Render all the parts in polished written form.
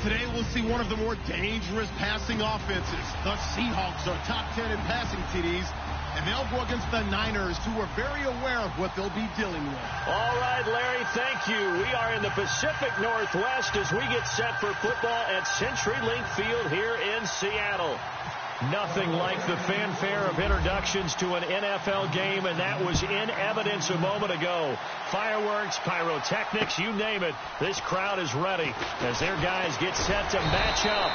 Today we'll see one of the more dangerous passing offenses. The Seahawks are top 10 in passing TDs, and they'll go against the Niners, who are very aware of what they'll be dealing with. All right, Larry, thank you. We are in the Pacific Northwest as we get set for football at CenturyLink Field here in Seattle. Nothing like the fanfare of introductions to an NFL game, and that was in evidence a moment ago. Fireworks, pyrotechnics, you name it. This crowd is ready as their guys get set to match up.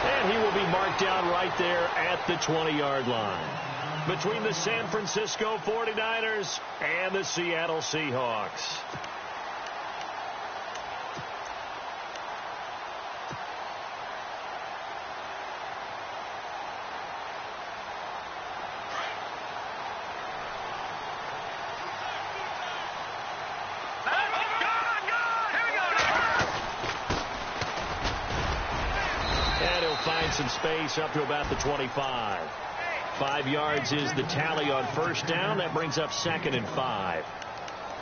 And he will be marked down right there at the 20-yard line. Between the San Francisco 49ers and the Seattle Seahawks. Find some space up to about the 25. 5 yards is the tally on first down. That brings up 2nd and 5.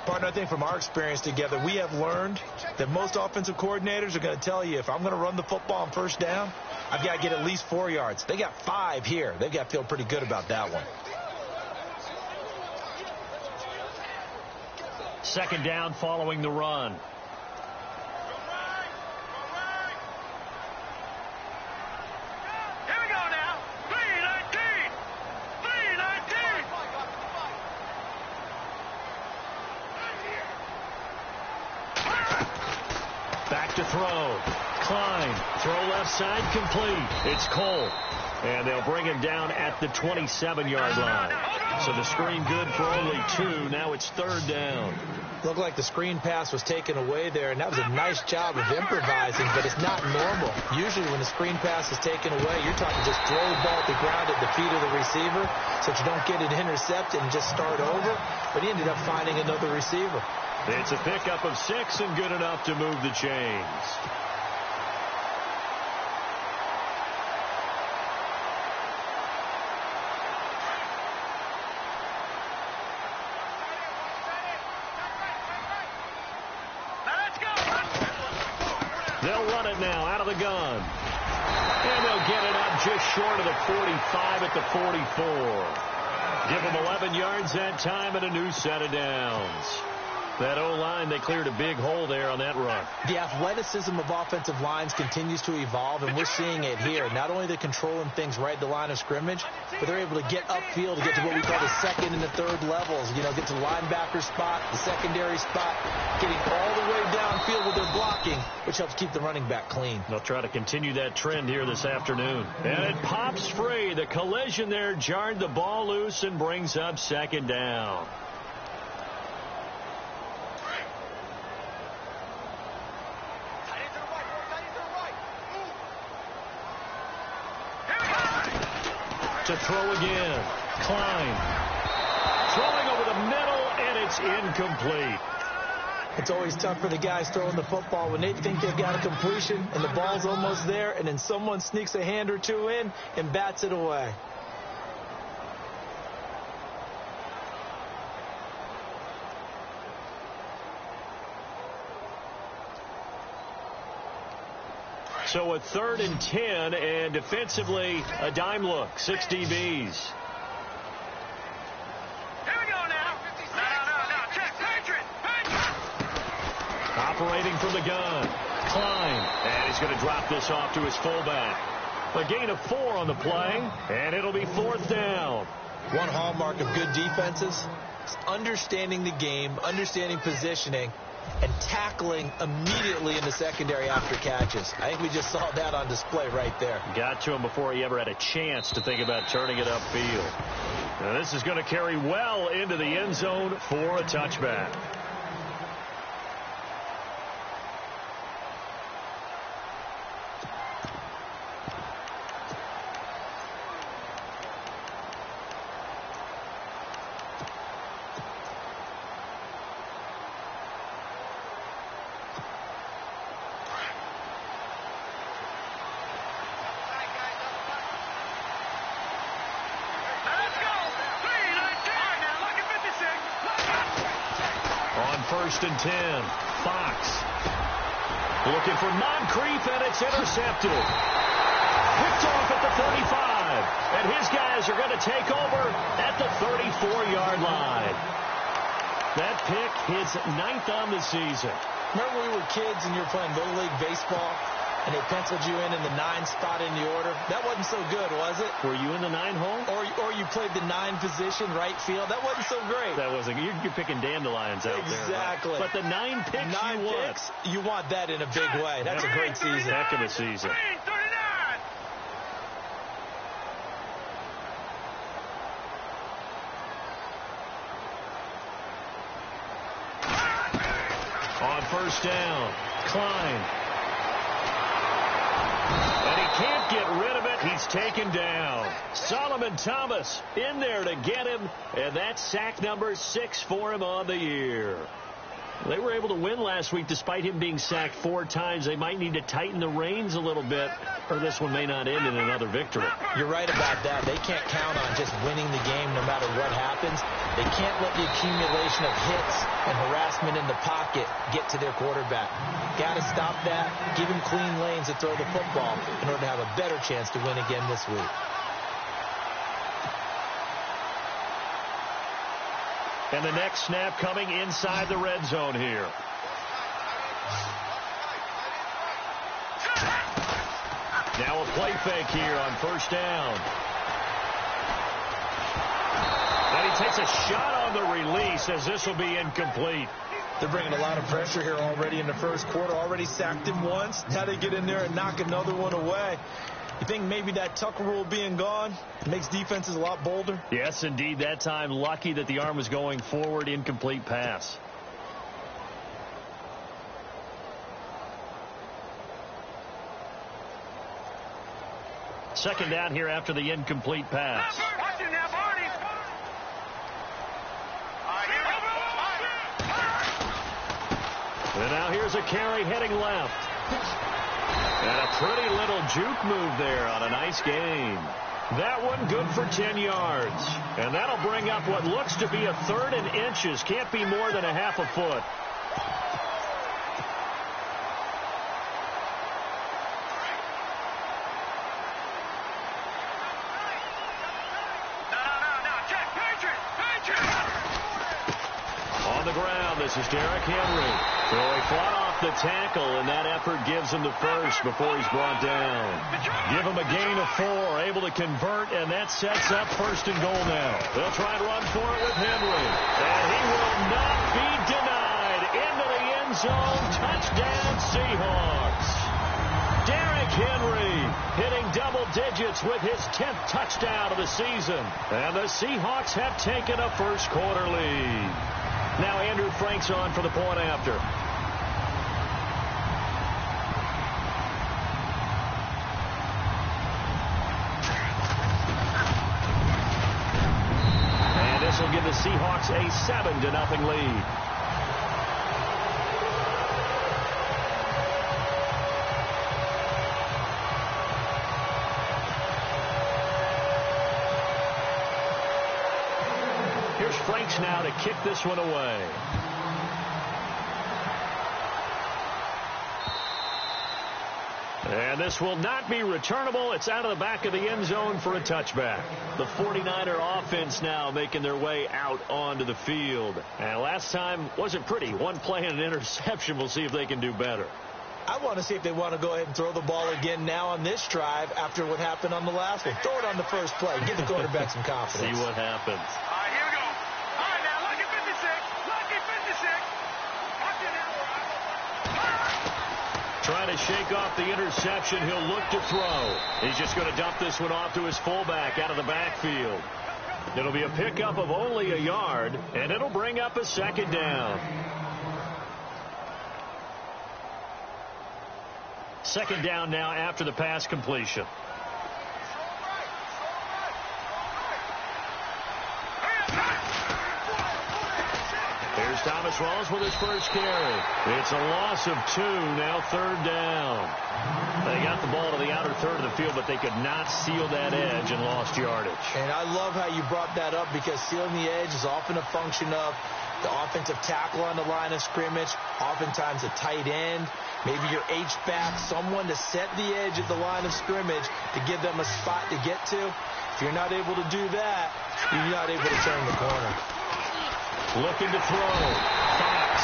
Partner, I think from our experience together, we have learned that most offensive coordinators are going to tell you, if I'm going to run the football on first down, I've got to get at least 4 yards. They got 5 here. They've got to feel pretty good about that one. 2nd down following the run. Back to throw. Klein. Throw left side complete. It's Cole. And they'll bring him down at the 27-yard line. So the screen good for only 2. Now it's 3rd down. Looked like the screen pass was taken away there, and that was a nice job of improvising, but it's not normal. Usually when the screen pass is taken away, you're talking just throw the ball at the ground at the feet of the receiver so that you don't get it intercepted and just start over. But he ended up finding another receiver. It's a pickup of 6 and good enough to move the chains. They'll run it now out of the gun. And they'll get it up just short of the 45 at the 44. Give them 11 yards that time and a new set of downs. That O-line, they cleared a big hole there on that run. The athleticism of offensive lines continues to evolve, and we're seeing it here. Not only are they controlling things right at the line of scrimmage, but they're able to get upfield to get to what we call the 2nd and the 3rd levels. You know, get to the linebacker spot, the secondary spot, getting all the way downfield with their blocking, which helps keep the running back clean. They'll try to continue that trend here this afternoon. And it pops free. The collision there jarred the ball loose and brings up 2nd down. To throw again. Klein. Throwing over the middle, and it's incomplete. It's always tough for the guys throwing the football when they think they've got a completion and the ball's almost there, and then someone sneaks a hand or two in and bats it away. So a 3rd and 10, and defensively, a dime look. 6 DBs. Here we go now. No. Check. Patriot. Operating from the gun. Klein. And he's going to drop this off to his fullback. A gain of 4 on the play, and it'll be 4th down. One hallmark of good defenses is understanding the game, understanding positioning, and tackling immediately in the secondary after catches. I think we just saw that on display right there. Got to him before he ever had a chance to think about turning it upfield. Now this is going to carry well into the end zone for a touchback. On 1st and 10, Fox. Looking for Moncrief, and it's intercepted. Picked off at the 35. And his guys are going to take over at the 34-yard line. That pick his 9th on the season. Remember when we were kids and you were playing Little League Baseball, and they penciled you in the 9 spot in the order? That wasn't so good, was it? Were you in the 9 hole? Or you played the 9 position, right field? That wasn't so great. That wasn't. You're picking dandelions out there. Exactly. Right? But the 9 picks you want that in a big way. That's a great season. Heck of a season. On first down, Klein. And he can't get rid of it. He's taken down. Solomon Thomas in there to get him. And that's sack number 6 for him on the year. They were able to win last week despite him being sacked 4 times. They might need to tighten the reins a little bit, or this one may not end in another victory. You're right about that. They can't count on just winning the game no matter what happens. They can't let the accumulation of hits and harassment in the pocket get to their quarterback. Got to stop that. Give him clean lanes to throw the football in order to have a better chance to win again this week. And the next snap coming inside the red zone here. Now a play fake here on first down. And he takes a shot on the release as this will be incomplete. They're bringing a lot of pressure here already in the first quarter. Already sacked him once. Now they get in there and knock another one away. You think maybe that Tucker rule being gone makes defenses a lot bolder? Yes, indeed. That time, lucky that the arm was going forward. Incomplete pass. Second down here after the incomplete pass. And now here's a carry heading left. And a pretty little juke move there on a nice gain. That one good for 10 yards. And that'll bring up what looks to be a 3rd and inches. Can't be more than a half a foot. On the ground, this is Derrick Henry. So he fought off the tackle, and that effort gives him the first before he's brought down. Give him a gain of 4, able to convert, and that sets up 1st and goal now. They'll try and run for it with Henry. And he will not be denied. Into the end zone. Touchdown, Seahawks. Derrick Henry hitting double digits with his 10th touchdown of the season. And the Seahawks have taken a first quarter lead. Now Andrew Frank's on for the point after. And this will give the Seahawks a 7-0 lead. Franks now to kick this one away. And this will not be returnable. It's out of the back of the end zone for a touchback. The 49er offense now making their way out onto the field. And last time wasn't pretty. One play and an interception. We'll see if they can do better. I want to see if they want to go ahead and throw the ball again now on this drive after what happened on the last one. Throw it on the first play. Give the quarterback some confidence. See what happens. Trying to shake off the interception. He'll look to throw. He's just going to dump this one off to his fullback out of the backfield. It'll be a pickup of only a yard, and it'll bring up a 2nd down. 2nd down now after the pass completion. Here's Thomas Rawls with his first carry. It's a loss of 2, now 3rd down. They got the ball to the outer third of the field, but they could not seal that edge and lost yardage. And I love how you brought that up because sealing the edge is often a function of the offensive tackle on the line of scrimmage, oftentimes a tight end, maybe your H-back, someone to set the edge at the line of scrimmage to give them a spot to get to. If you're not able to do that, you're not able to turn the corner. Looking to throw. Fox.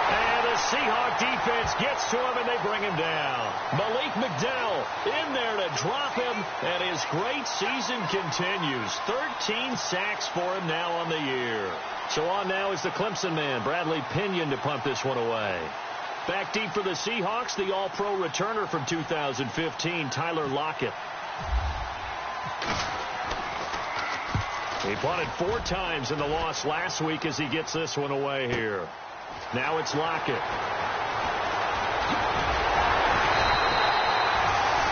And the Seahawk defense gets to him, and they bring him down. Malik McDowell in there to drop him, and his great season continues. 13 sacks for him now on the year. So on now is the Clemson man, Bradley Pinion, to punt this one away. Back deep for the Seahawks, the All-Pro returner from 2015, Tyler Lockett. He punted 4 times in the loss last week as he gets this one away here. Now it's Lockett.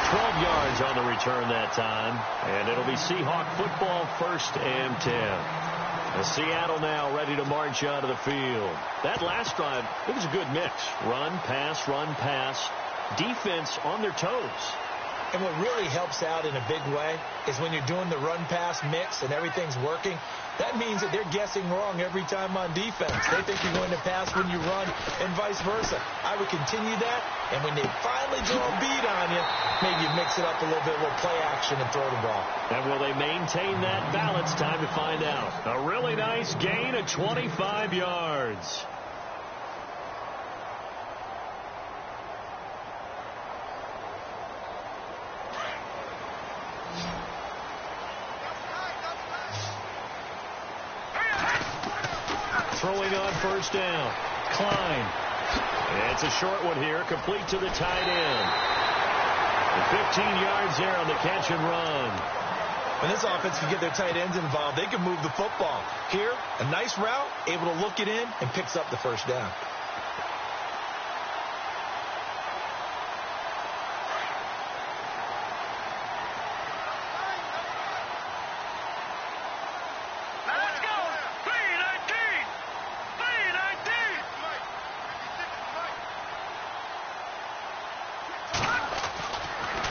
12 yards on the return that time. And it'll be Seahawk football, 1st and 10. Seattle now ready to march out of the field. That last drive, it was a good mix. Run, pass, defense on their toes. And what really helps out in a big way is when you're doing the run-pass mix and everything's working, that means that they're guessing wrong every time on defense. They think you're going to pass when you run and vice versa. I would continue that, and when they finally draw a beat on you, maybe you mix it up a little bit with play action and throw the ball. And will they maintain that balance? Time to find out. A really nice gain of 25 yards. Throwing on 1st down. Klein. And it's a short one here, complete to the tight end. And 15 yards there on the catch and run. When this offense can get their tight ends involved, they can move the football. Here, a nice route, able to look it in, and picks up the 1st down.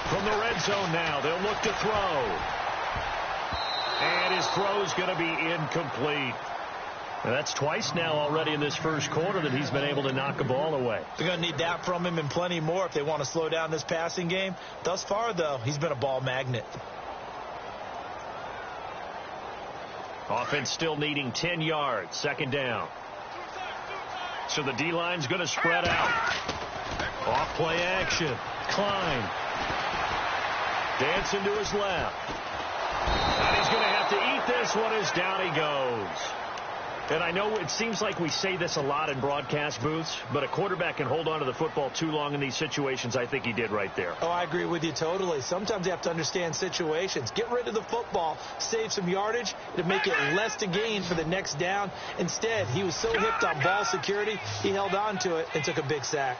From the red zone now, they'll look to throw. And his throw's going to be incomplete. That's twice now already in this first quarter that he's been able to knock a ball away. They're going to need that from him and plenty more if they want to slow down this passing game. Thus far, though, he's been a ball magnet. Offense still needing 10 yards. 2nd down. So the D-line's going to spread out. Off play action. Klein. Dancing to his left. And he's going to have to eat this one as down he goes. And I know it seems like we say this a lot in broadcast booths, but a quarterback can hold on to the football too long in these situations. I think he did right there. Oh, I agree with you totally. Sometimes you have to understand situations. Get rid of the football, save some yardage to make it less to gain for the next down. Instead, he was so hipped on ball security, he held on to it and took a big sack.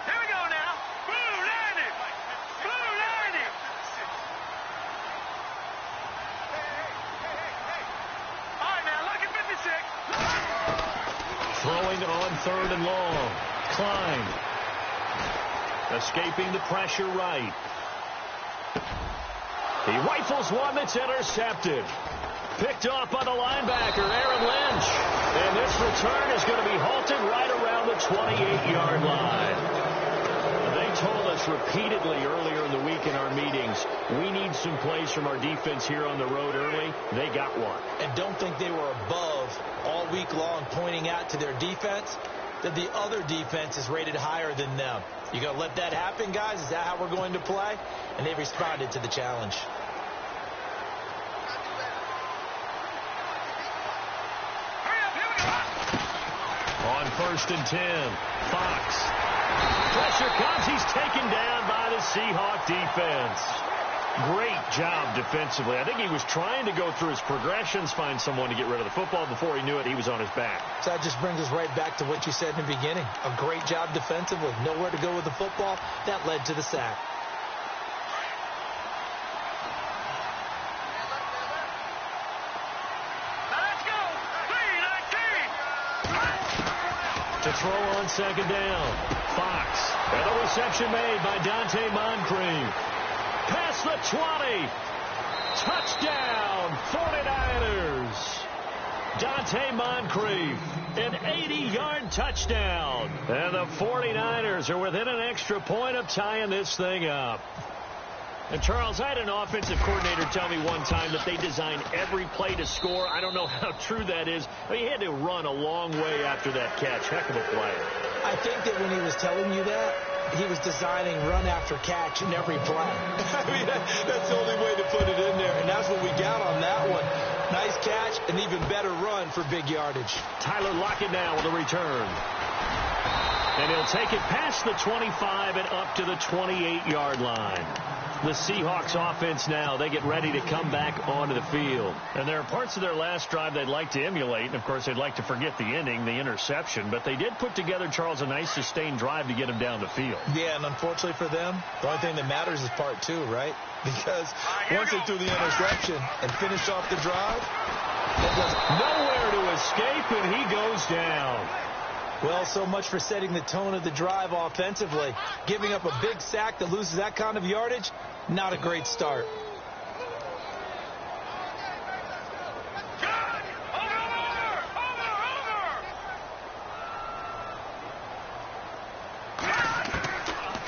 Here we go now. Blue line it. Blue line it. All right, now look at 56. Throwing on 3rd and long. Klein. Escaping the pressure right. He rifles one that's intercepted. Picked off by the linebacker, Aaron Lynch. And this return is going to be halted right around the 28-yard line. They told us repeatedly earlier in the week in our meetings, we need some plays from our defense here on the road early. They got one. And don't think they were above all week long pointing out to their defense that the other defense is rated higher than them. You going to let that happen, guys? Is that how we're going to play? And they responded to the challenge. On 1st and 10, Fox. Pressure comes. He's taken down by the Seahawk defense. Great job defensively. I think he was trying to go through his progressions, find someone to get rid of the football. Before he knew it, he was on his back. So that just brings us right back to what you said in the beginning. A great job defensively. Nowhere to go with the football. That led to the sack. To throw on 2nd down. Fox. And the reception made by Dante Moncrief. Past the 20. Touchdown, 49ers. Dante Moncrief, an 80-yard touchdown. And the 49ers are within an extra point of tying this thing up. And, Charles, I had an offensive coordinator tell me one time that they design every play to score. I don't know how true that is. But he had to run a long way after that catch. Heck of a play. I think that when he was telling you that, he was designing run after catch in every play. I mean, that's the only way to put it in there. And that's what we got on that one. Nice catch, an even better run for big yardage. Tyler Lockett now with a return. And he'll take it past the 25 and up to the 28-yard line. The Seahawks offense now, they get ready to come back onto the field. And there are parts of their last drive they'd like to emulate. And, of course, they'd like to forget the ending, the interception. But they did put together, Charles, a nice sustained drive to get them down the field. Yeah, and unfortunately for them, the only thing that matters is part two, right? Because once they threw the interception and finished off the drive, it was nowhere to escape, and he goes down. Well, so much for setting the tone of the drive offensively. Giving up a big sack that loses that kind of yardage, not a great start.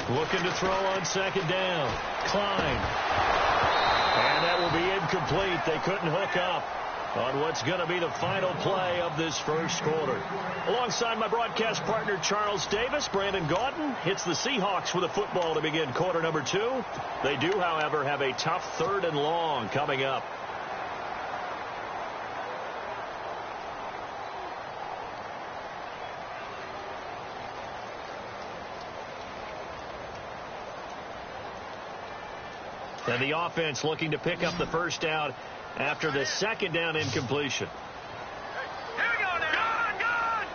Looking to throw on second down. Klein. And that will be incomplete. They couldn't hook up on what's going to be the final play of this first quarter. Alongside my broadcast partner, Charles Davis, Brandon Gaudin hits the Seahawks with a football to begin quarter number 2. They do, however, have a tough 3rd and long coming up. And the offense looking to pick up the first down after the second down incompletion. Here we go now. Good.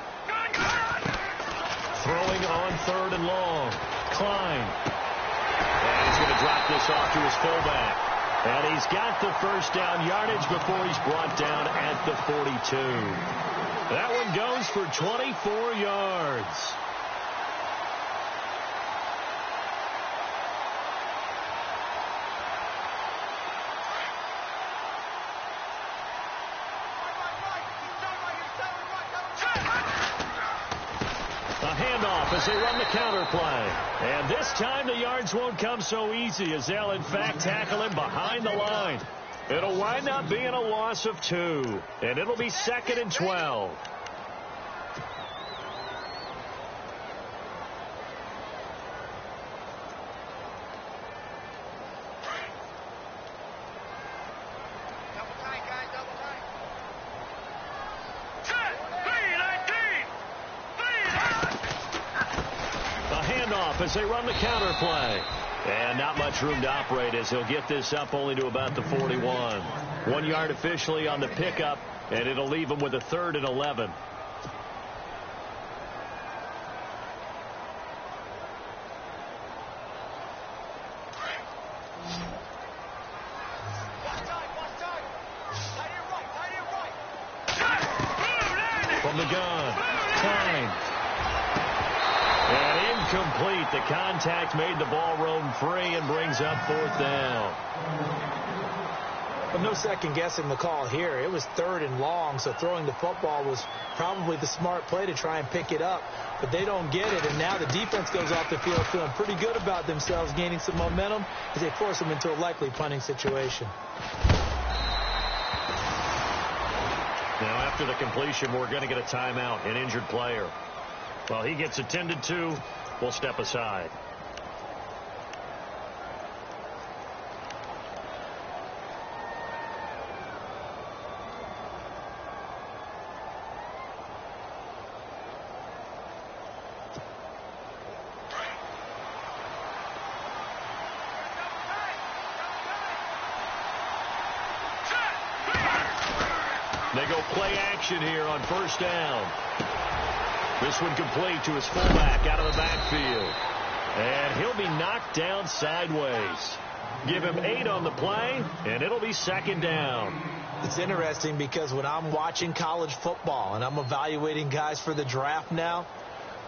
Throwing on 3rd and long. Klein. And he's going to drop this off to his fullback. And he's got the first down yardage before he's brought down at the 42. That one goes for 24 yards. As they run the counter play. And this time the yards won't come so easy as they'll in fact tackle him behind the line. It'll wind up being a loss of 2. And it'll be 2nd and 12. As they run the counter play. And not much room to operate as he'll get this up only to about the 41. 1 yard officially on the pickup, and it'll leave him with a 3rd and 11. From the gun, Klein. And incomplete. The contact made the ball roam free and brings up 4th down. But no second guessing the call here. It was 3rd and long, so throwing the football was probably the smart play to try and pick it up. But they don't get it, and now the defense goes off the field feeling pretty good about themselves, gaining some momentum as they force them into a likely punting situation. Now after the completion, we're going to get a timeout, an injured player. Well, he gets attended to. We'll step aside. They go play action here on 1st down. This one complete to his fullback out of the backfield. And he'll be knocked down sideways. Give him 8 on the play, and it'll be 2nd down. It's interesting because when I'm watching college football and I'm evaluating guys for the draft now,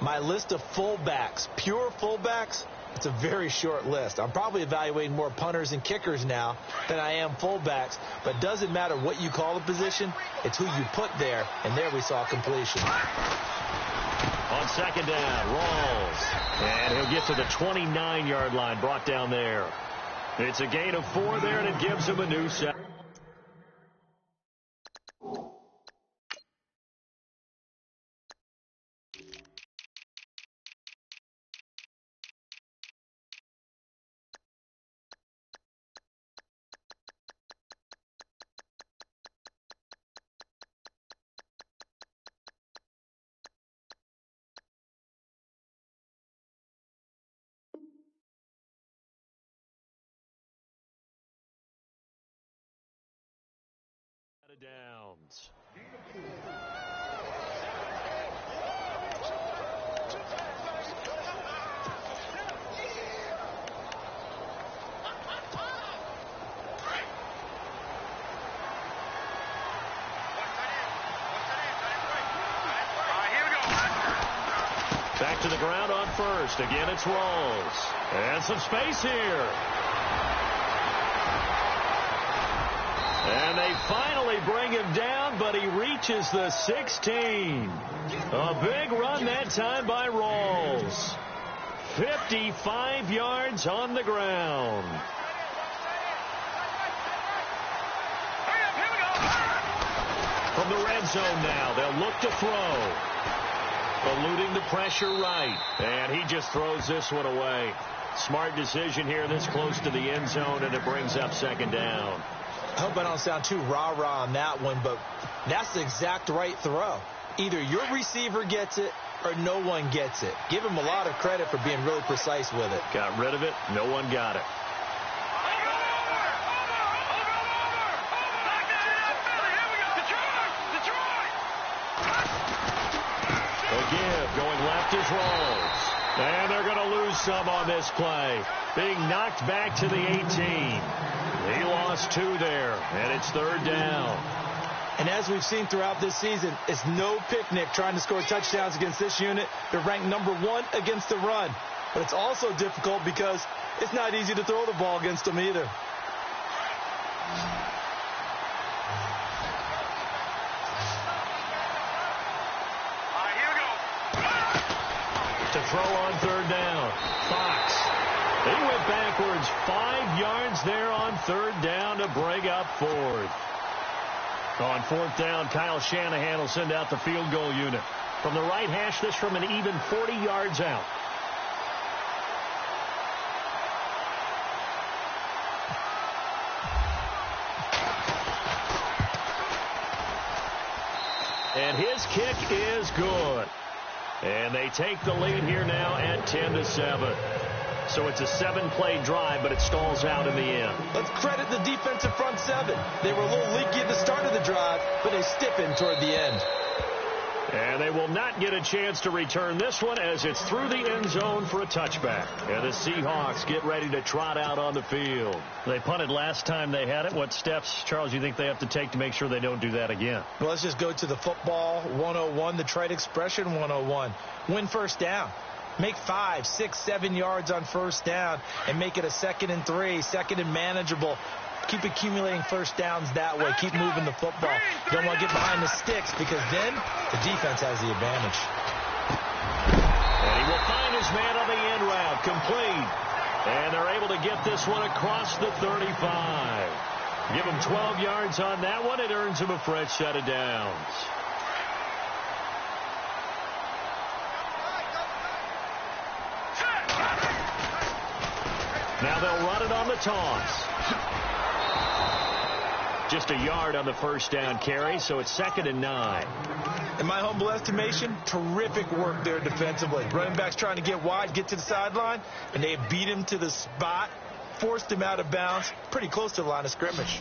my list of fullbacks, pure fullbacks, It's a very short list. I'm probably evaluating more punters and kickers now than I am fullbacks, but it doesn't matter what you call the position, it's who you put there, and there we saw completion. On second down, Rawls, and he'll get to the 29-yard line, brought down there. It's a gain of 4 there, and it gives him a new set. Downs. Back to the ground on first. Again, it's Rawls. And some space here. And they finally bring him down, but he reaches the 16. A big run that time by Rawls. 55 yards on the ground. From the red zone now, they'll look to throw. Eluding the pressure right. And he just throws this one away. Smart decision here this close to the end zone, and it brings up second down. I hope I don't sound too rah-rah on that one, but that's the exact right throw. Either your receiver gets it or no one gets it. Give him a lot of credit for being really precise with it. Got rid of it. No one got it. The give going left is Rawls. And they're going to lose some on this play. Being knocked back to the 18. He lost 2 there, and it's third down. And as we've seen throughout this season, it's no picnic trying to score touchdowns against this unit. They're ranked number 1 against the run. But it's also difficult because it's not easy to throw the ball against them either. To throw on third down, Fox. He went backwards 5 yards there on third down to bring up fourth. On fourth down, Kyle Shanahan will send out the field goal unit. From the right hash, this from an even 40 yards out. And his kick is good. And they take the lead here now at 10-7. So it's a 7-play drive, but it stalls out in the end. Let's credit the defensive front 7. They were a little leaky at the start of the drive, but they stiffened toward the end. And they will not get a chance to return this one as it's through the end zone for a touchback. And the Seahawks get ready to trot out on the field. They punted last time they had it. What steps, Charles, do you think they have to take to make sure they don't do that again? Well, let's just go to the football 101, the trite expression 101. Win first down. Make 5, 6, 7 yards on first down and make it a 2nd and 3, 2nd and manageable. Keep accumulating first downs that way. Keep moving the football. You don't want to get behind the sticks because then the defense has the advantage. And he will find his man on the end route. Complete. And they're able to get this one across the 35. Give him 12 yards on that one. It earns him a fresh set of downs. Now they'll run it on the toss. Just a yard on the first down carry, so it's 2nd and 9. In my humble estimation, terrific work there defensively. Running backs trying to get wide, get to the sideline, and they beat him to the spot, forced him out of bounds, pretty close to the line of scrimmage.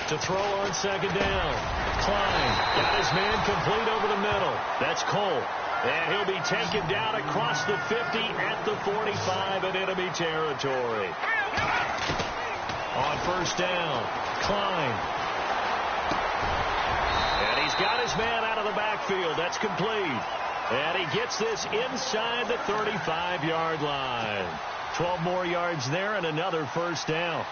To throw on second down. Klein got his man complete over the middle. That's Cole. And he'll be taken down across the 50 at the 45 in enemy territory. On first down, Klein. And he's got his man out of the backfield. That's complete. And he gets this inside the 35-yard line. 12 more yards there and another first down.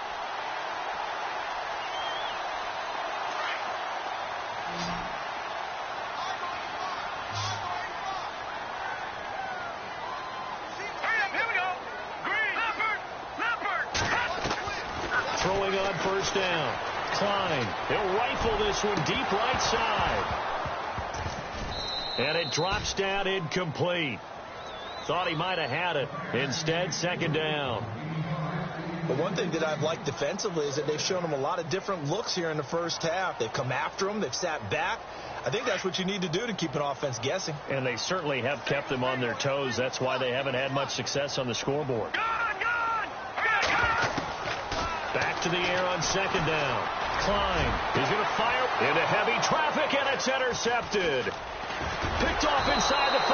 Throwing on first down. Klein. He'll rifle this one deep right side. And it drops down incomplete. Thought he might have had it. Instead, second down. But one thing that I've liked defensively is that they've shown him a lot of different looks here in the first half. They've come after him. They've sat back. I think that's what you need to do to keep an offense guessing. And they certainly have kept them on their toes. That's why they haven't had much success on the scoreboard. Back to the air on second down. Klein is going to fire into heavy traffic, and it's intercepted. Picked off inside the 5,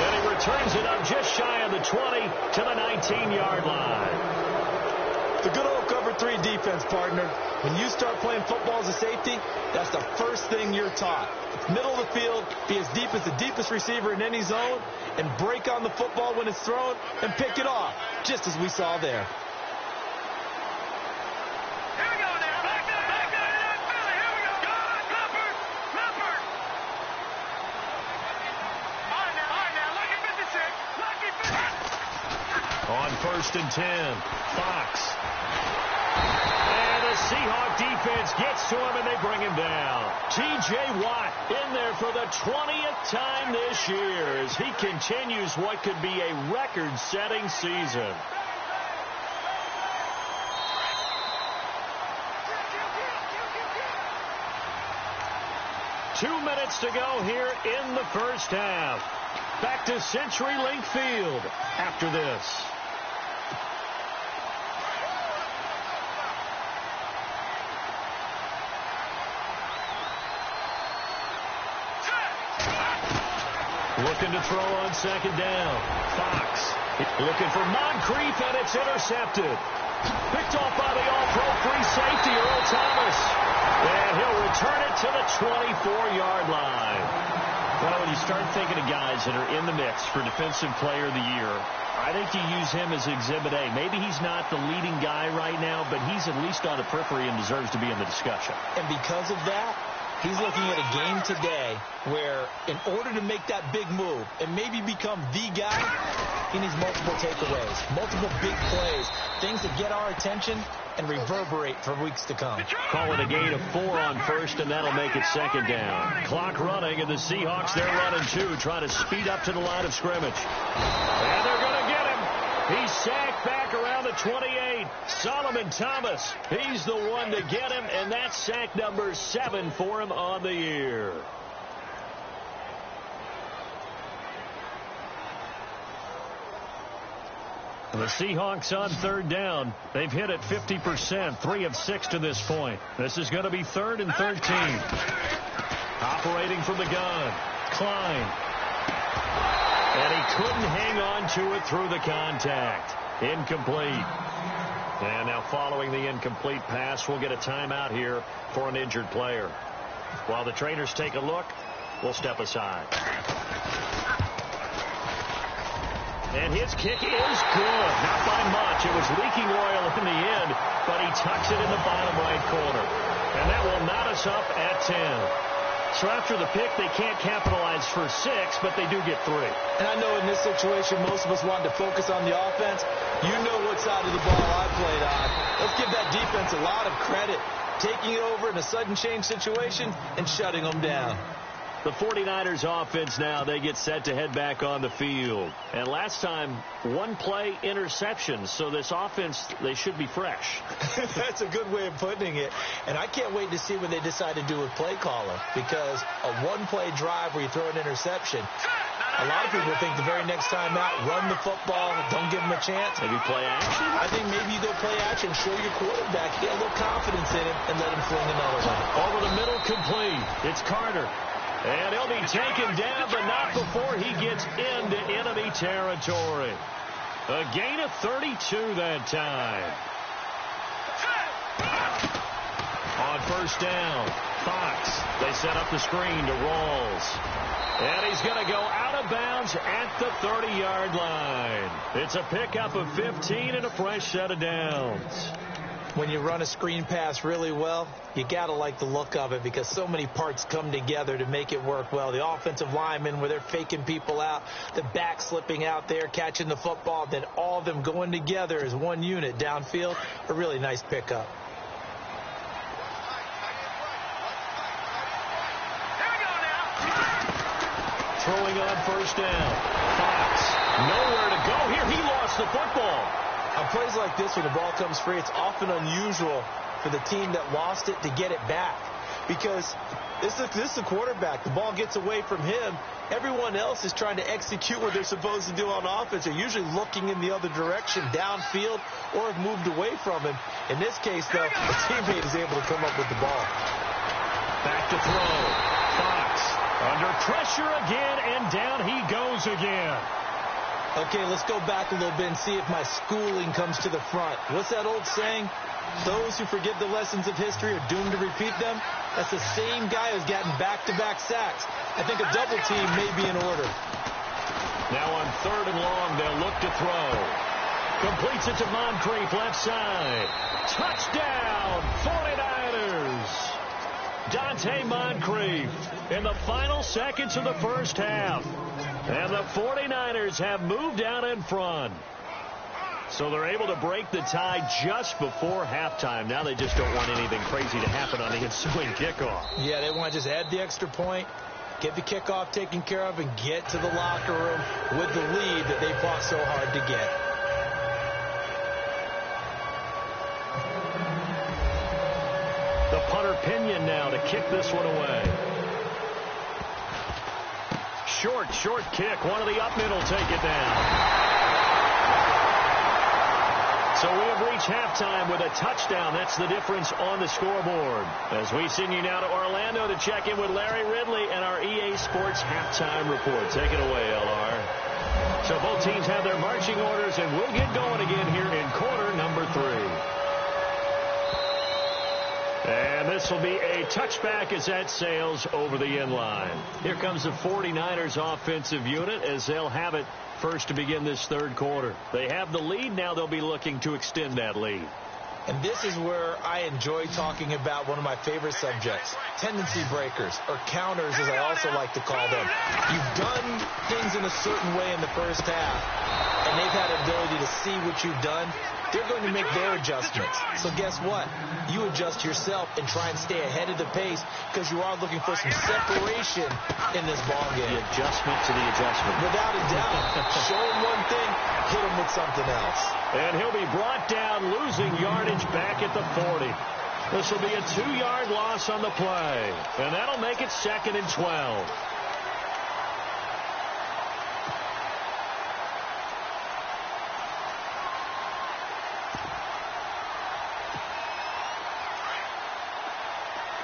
and he returns it up just shy of the 20 to the 19-yard line. The good old cover 3 defense, partner. When you start playing football as a safety, that's the first thing you're taught. Middle of the field, be as deep as the deepest receiver in any zone, and break on the football when it's thrown and pick it off, just as we saw there. On first and 10, Fox. And the Seahawk defense gets to him, and they bring him down. T.J. Watt in there for the 20th time this year as he continues what could be a record-setting season. Two minutes to go here in the first half. Back to CenturyLink Field after this. Looking to throw on second down. Fox looking for Moncrief, and it's intercepted. Picked off by the all-pro free safety, Earl Thomas. And he'll return it to the 24-yard line. Well, when you start thinking of guys that are in the mix for Defensive Player of the Year, I think you use him as Exhibit A. Maybe he's not the leading guy right now, but he's at least on the periphery and deserves to be in the discussion. And because of that, he's looking at a game today where in order to make that big move and maybe become the guy, he needs multiple takeaways, multiple big plays, things that get our attention and reverberate for weeks to come. Call it a gain of 4 on first, and that'll make it second down. Clock running, and the Seahawks, they're running 2, trying to speed up to the line of scrimmage. And they're going to get him. He's sacked back around the 28. Solomon Thomas, he's the one to get him, and that's sack number 7 for him on the year. The Seahawks on third down. They've hit it 50%, 3 of 6 to this point. This is going to be 3rd and 13. Operating from the gun, Klein. And he couldn't hang on to it through the contact. Incomplete. And now following the incomplete pass, we'll get a timeout here for an injured player. While the trainers take a look, we'll step aside. And his kick is good. Not by much. It was leaking oil in the end, but he tucks it in the bottom right corner. And that will knot us up at 10. So after the pick, they can't capitalize for 6, but they do get 3. And I know in this situation, most of us wanted to focus on the offense. You know what side of the ball I played on. Let's give that defense a lot of credit. Taking it over in a sudden change situation and shutting them down. The 49ers offense now, they get set to head back on the field. And last time, 1-play interception. So this offense, they should be fresh. That's a good way of putting it. And I can't wait to see what they decide to do with play caller. Because a 1-play drive where you throw an interception, a lot of people think the very next time out, run the football, don't give them a chance. Maybe play action? I think maybe you go play action, show your quarterback, get a little confidence in him, and let him fling another one. Over the middle, complete. It's Carter. And he'll be taken down, but not before he gets into enemy territory. A gain of 32 that time. On first down, Fox. They set up the screen to Rawls. And he's going to go out of bounds at the 30-yard line. It's a pickup of 15 and a fresh set of downs. When you run a screen pass really well, you got to like the look of it because so many parts come together to make it work well. The offensive linemen, where they're faking people out, the back slipping out there, catching the football, then all of them going together as one unit downfield. A really nice pickup. Throwing on first down. Fox, nowhere to go here. He lost the football. On plays like this, when the ball comes free, it's often unusual for the team that lost it to get it back. Because this is the quarterback. The ball gets away from him. Everyone else is trying to execute what they're supposed to do on offense. They're usually looking in the other direction, downfield, or have moved away from him. In this case, though, the teammate is able to come up with the ball. Back to throw. Fox under pressure again, and down he goes again. Okay, let's go back a little bit and see if my schooling comes to the front. What's that old saying? Those who forget the lessons of history are doomed to repeat them. That's the same guy who's gotten back-to-back sacks. I think a double team may be in order. Now on 3rd and long, they'll look to throw. Completes it to Moncrief, left side. Touchdown, 49ers. Dante Moncrief in the final seconds of the first half. And the 49ers have moved out in front. So they're able to break the tie just before halftime. Now they just don't want anything crazy to happen on the ensuing kickoff. Yeah, they want to just add the extra point, get the kickoff taken care of, and get to the locker room with the lead that they fought so hard to get. The punter Pinion now to kick this one away. Short kick. One of the up middle take it down. So we have reached halftime with a touchdown. That's the difference on the scoreboard. As we send you now to Orlando to check in with Larry Ridley and our EA Sports halftime report. Take it away, LR. So both teams have their marching orders, and we'll get going again here in quarter number 3. And this will be a touchback as that sails over the end line. Here comes the 49ers offensive unit as they'll have it first to begin this third quarter. They have the lead. Now they'll be looking to extend that lead. And this is where I enjoy talking about one of my favorite subjects, tendency breakers, or counters as I also like to call them. You've done things in a certain way in the first half, and they've had ability to see what you've done. They're going to make their adjustments. So guess what? You adjust yourself and try and stay ahead of the pace because you are looking for some separation in this ballgame. The adjustment to the adjustment. Without a doubt. Show him one thing, hit him with something else. And he'll be brought down, losing yardage back at the 40. This will be a 2-yard loss on the play. And that'll make it 2nd and 12.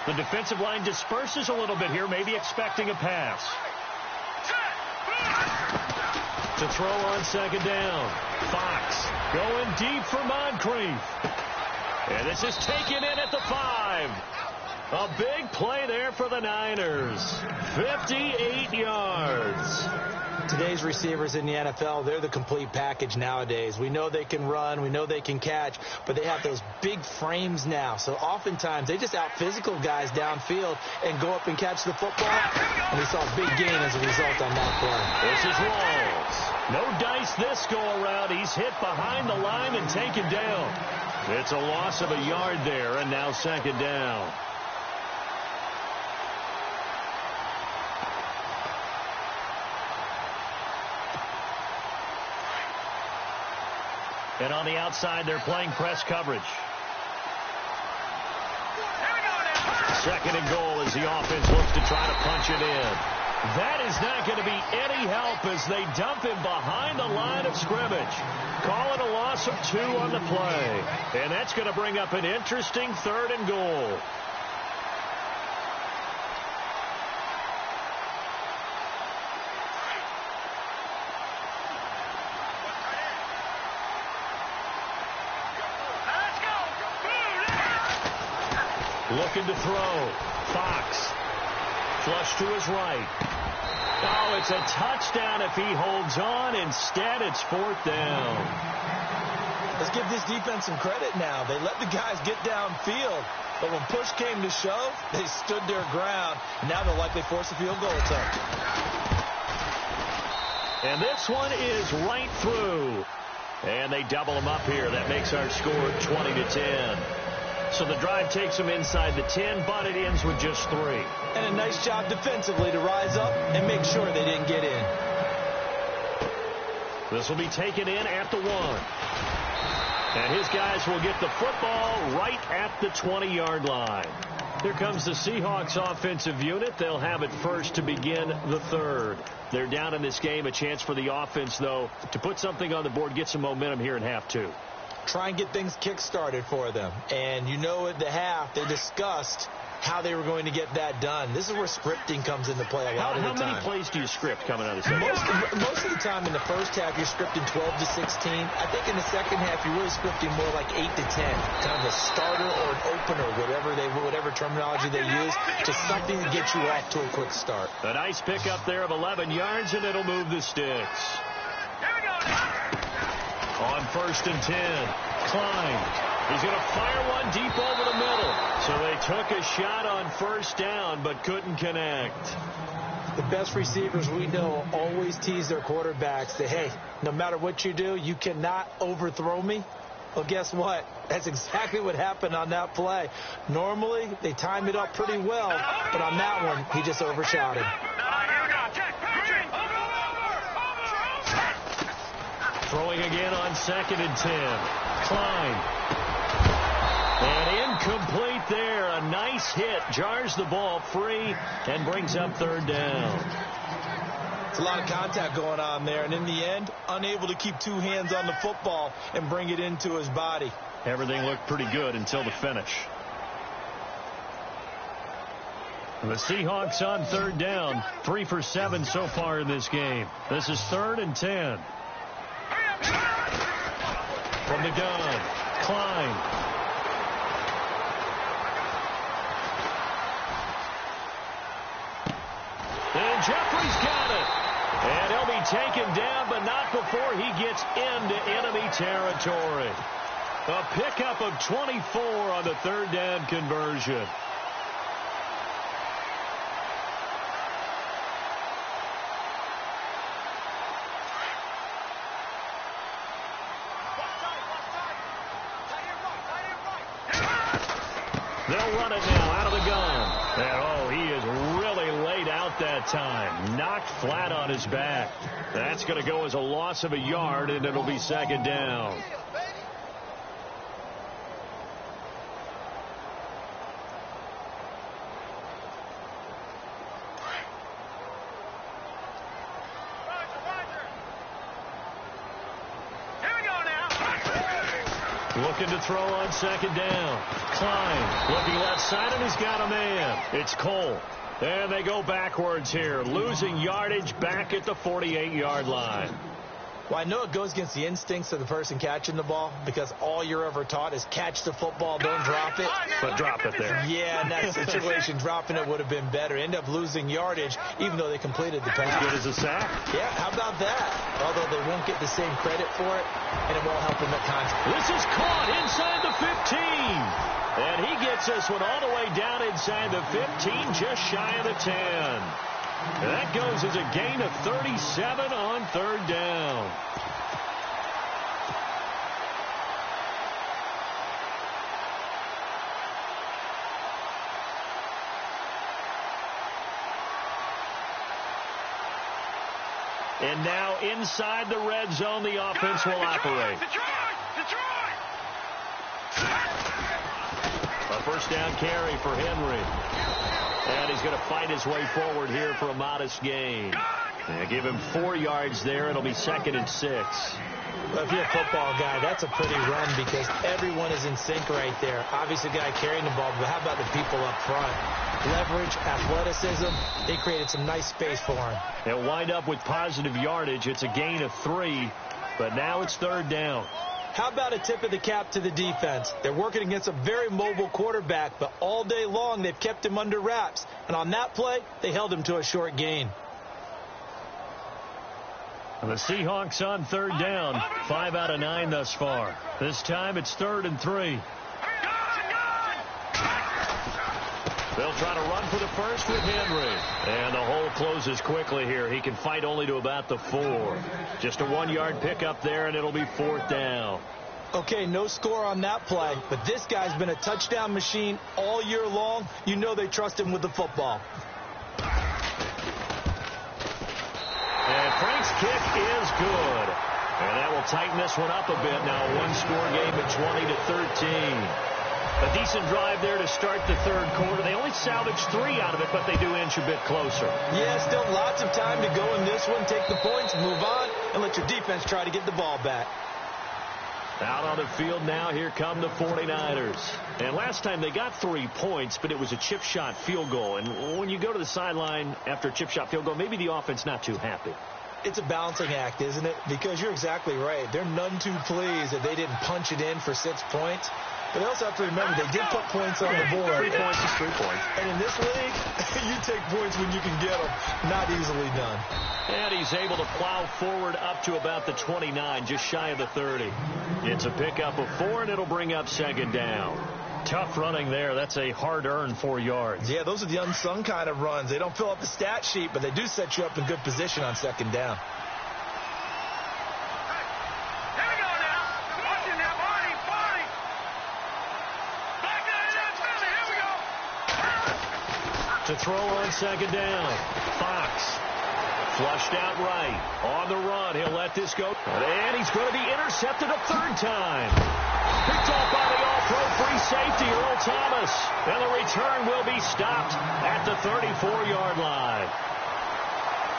The defensive line disperses a little bit here, maybe expecting a pass. To throw on 2nd down. Fox going deep for Moncrief. And this is taken in at the 5. A big play there for the Niners. 58 yards. Today's receivers in the NFL, they're the complete package nowadays. We know they can run, we know they can catch, but they have those big frames now. So oftentimes they just out-physical guys downfield and go up and catch the football. And we saw a big gain as a result on that play. This is Rawls. No dice this go-around. He's hit behind the line and taken down. It's a loss of a yard there, and now 2nd down. And on the outside, they're playing press coverage. 2nd and goal as the offense looks to try to punch it in. That is not going to be any help as they dump him behind the line of scrimmage. Call it a loss of 2 on the play. And that's going to bring up an interesting 3rd and goal. Looking to throw. Fox. Flush to his right. Oh, it's a touchdown if he holds on. Instead, it's 4th down. Let's give this defense some credit now. They let the guys get downfield. But when push came to shove, they stood their ground. And now they'll likely force a field goal attempt. And this one is right through. And they double them up here. That makes our score 20-10. So the drive takes them inside the 10, but it ends with just 3. And a nice job defensively to rise up and make sure they didn't get in. This will be taken in at the 1. And his guys will get the football right at the 20-yard line. Here comes the Seahawks offensive unit. They'll have it first to begin the 3rd. They're down in this game. A chance for the offense, though, to put something on the board, get some momentum here in half 2. Try and get things kick-started for them. And you know at the half, they discussed how they were going to get that done. This is where scripting comes into play a lot of the time. How many plays do you script coming out of the second? Most of the time in the first half, you're scripting 12 to 16. I think in the second half, you're really scripting more like 8 to 10. Kind of a starter or an opener, whatever terminology they use, just something to get you off to a quick start. A nice pickup there of 11 yards, and it'll move the sticks. On 1st and 10, Klein. He's going to fire one deep over the middle. So they took a shot on 1st down, but couldn't connect. The best receivers we know always tease their quarterbacks that, hey, no matter what you do, you cannot overthrow me. Well, guess what? That's exactly what happened on that play. Normally, they time it up pretty well, but on that one, he just overshot him. Throwing again on 2nd and 10. Klein. And incomplete there. A nice hit. Jars the ball free and brings up 3rd down. It's a lot of contact going on there. And in the end, unable to keep 2 hands on the football and bring it into his body. Everything looked pretty good until the finish. The Seahawks on 3rd down. 3 for 7 so far in this game. This is 3rd and 10. From the gun, Klein. And Jeffrey's got it. And he'll be taken down, but not before he gets into enemy territory. A pickup of 24 on the 3rd down conversion. They'll run it now out of the gun. And, oh, he is really laid out that time. Knocked flat on his back. That's going to go as a loss of a yard, and it'll be 2nd down. Looking to throw on 2nd down. Klein looking left side, and he's got a man. It's Cole. And they go backwards here, losing yardage back at the 48-yard line. Well, I know it goes against the instincts of the person catching the ball because all you're ever taught is catch the football, don't drop it. But drop it there. Yeah, in that situation, dropping it would have been better. End up losing yardage, even though they completed the pass. Good as a sack. Yeah, how about that? Although they won't get the same credit for it, and it won't help them at times. This is caught inside the 15. And he gets this one all the way down inside the 15, just shy of the 10. That goes as a gain of 37 on 3rd down. And now inside the red zone, the offense will operate. A 1st down carry for Henry. And he's going to fight his way forward here for a modest gain. And give him 4 yards there. It'll be 2nd and 6. Well, if you're a football guy, that's a pretty run because everyone is in sync right there. Obviously, the guy carrying the ball, but how about the people up front? Leverage, athleticism, they created some nice space for him. They'll wind up with positive yardage. It's a gain of 3, but now it's 3rd down. How about a tip of the cap to the defense? They're working against a very mobile quarterback, but all day long they've kept him under wraps. And on that play, they held him to a short gain. And the Seahawks on third down. 5 out of 9 thus far. This time it's 3rd and 3. They'll try to run for the first with Henry. And the hole closes quickly here. He can fight only to about the 4. Just a 1-yard pickup there, and it'll be 4th down. Okay, no score on that play, but this guy's been a touchdown machine all year long. You know they trust him with the football. And Frank's kick is good. And that will tighten this one up a bit now. A 1-score game at 20-13. A decent drive there to start the third quarter. They only salvaged 3 out of it, but they do inch a bit closer. Yeah, still lots of time to go in this one. Take the points, move on, and let your defense try to get the ball back. Out on the field now, here come the 49ers. And last time they got 3 points, but it was a chip shot field goal. And when you go to the sideline after a chip shot field goal, maybe the offense not too happy. It's a balancing act, isn't it? Because you're exactly right. They're none too pleased that they didn't punch it in for 6 points. But they also have to remember they did put points on the board. 3 points is 3 points. And in this league, you take points when you can get them. Not easily done. And he's able to plow forward up to about the 29, just shy of the 30. It's a pickup of 4, and it'll bring up 2nd down. Tough running there. That's a hard-earned 4 yards. Yeah, those are the unsung kind of runs. They don't fill up the stat sheet, but they do set you up in good position on 2nd down. To throw on 2nd down. Fox flushed out right. On the run. He'll let this go. And he's going to be intercepted a 3rd time. Picked off by the all-pro free safety, Earl Thomas. And the return will be stopped at the 34-yard line.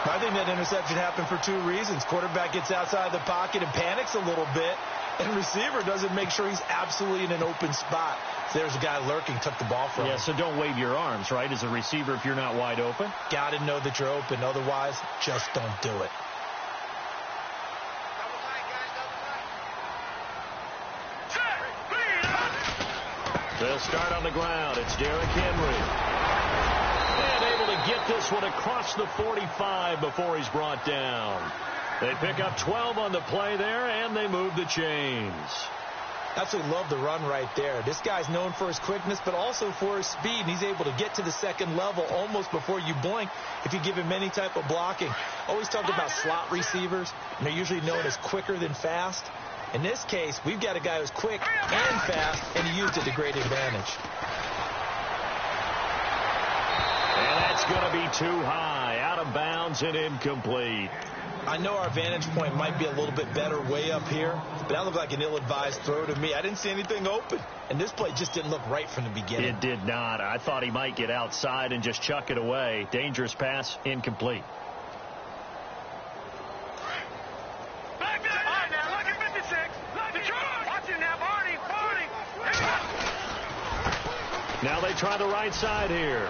I think that interception happened for 2 reasons. Quarterback gets outside the pocket and panics a little bit. And receiver doesn't make sure he's absolutely in an open spot. So there's a guy lurking, took the ball from him. Yeah, so don't wave your arms, right, as a receiver if you're not wide open. Got to know that you're open. Otherwise, just don't do it. They'll start on the ground. It's Derrick Henry. And able to get this one across the 45 before he's brought down. They pick up 12 on the play there, and they move the chains. Absolutely love the run right there. This guy's known for his quickness, but also for his speed, and he's able to get to the 2nd level almost before you blink if you give him any type of blocking. Always talk about slot receivers, and they're usually known as quicker than fast. In this case, we've got a guy who's quick and fast, and he used it to great advantage. And that's going to be too high, out of bounds and incomplete. I know our vantage point might be a little bit better way up here, but that looked like an ill-advised throw to me. I didn't see anything open, and this play just didn't look right from the beginning. It did not. I thought he might get outside and just chuck it away. Dangerous pass, incomplete. Now they try the right side here.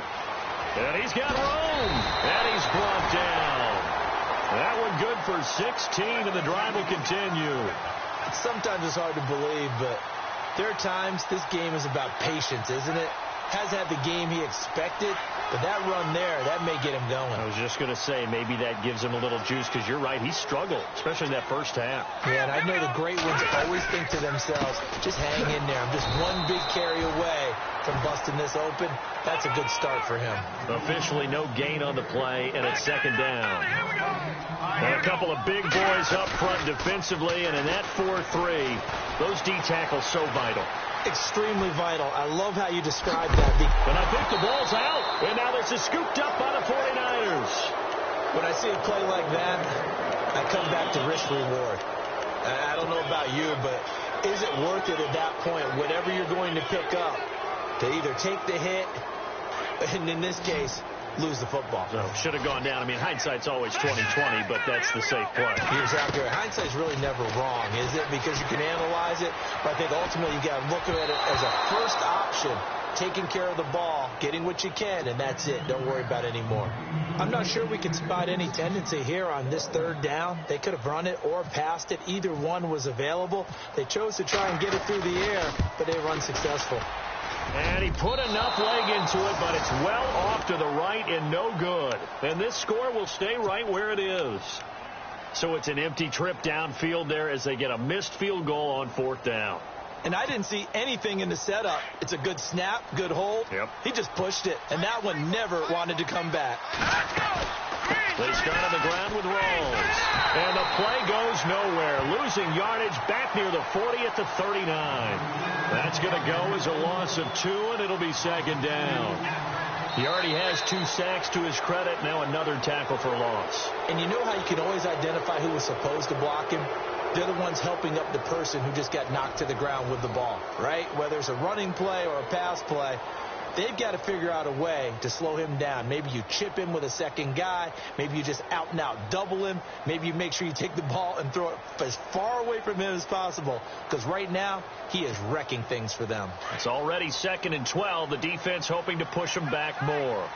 And he's got room. And he's brought down. That one good for 16, and the drive will continue. Sometimes it's hard to believe, but there are times this game is about patience, isn't it? Hasn't had the game he expected, but that run there, that may get him going. I was just going to say, maybe that gives him a little juice, because you're right, he struggled, especially in that first half. Yeah, and I know the great ones always think to themselves, just hang in there. I'm just one big carry away from busting this open. That's a good start for him. Officially no gain on the play, and it's 2nd down. And a couple of big boys up front defensively, and in that 4-3, those D tackles so vital. Extremely vital. I love how you describe that. And I think the ball's out. And now this is scooped up by the 49ers. When I see a play like that, I come back to risk-reward. I don't know about you, but is it worth it at that point, whatever you're going to pick up, to either take the hit, and in this case, lose the football? So should have gone down. I mean, hindsight's always 20/20, but that's the safe play. You're exactly right. Hindsight's really never wrong, is it? Because you can analyze it, but I think ultimately you got to look at it as a first option taking care of the ball, getting what you can, and that's it. Don't worry about it anymore. I'm not sure we can spot any tendency here on this third down. They could have run it or passed it. Either one was available. They chose to try and get it through the air, but they were unsuccessful. And he put enough leg into it, but it's well off to the right and no good. And this score will stay right where it is. So it's an empty trip downfield there as they get a missed field goal on fourth down. And I didn't see anything in the setup. It's a good snap, good hold. Yep. He just pushed it, and that one never wanted to come back. They start on the ground with Rolls. And the play goes nowhere. Losing yardage back near the 40 at the 39. That's going to go as a loss of 2, and it'll be second down. He already has 2 sacks to his credit. Now another tackle for loss. And you know how you can always identify who was supposed to block him? They're the ones helping up the person who just got knocked to the ground with the ball, right? Whether it's a running play or a pass play, they've got to figure out a way to slow him down. Maybe you chip him with a second guy. Maybe you just out and out double him. Maybe you make sure you take the ball and throw it as far away from him as possible. Because right now, he is wrecking things for them. It's already 2nd and 12. The defense hoping to push him back more.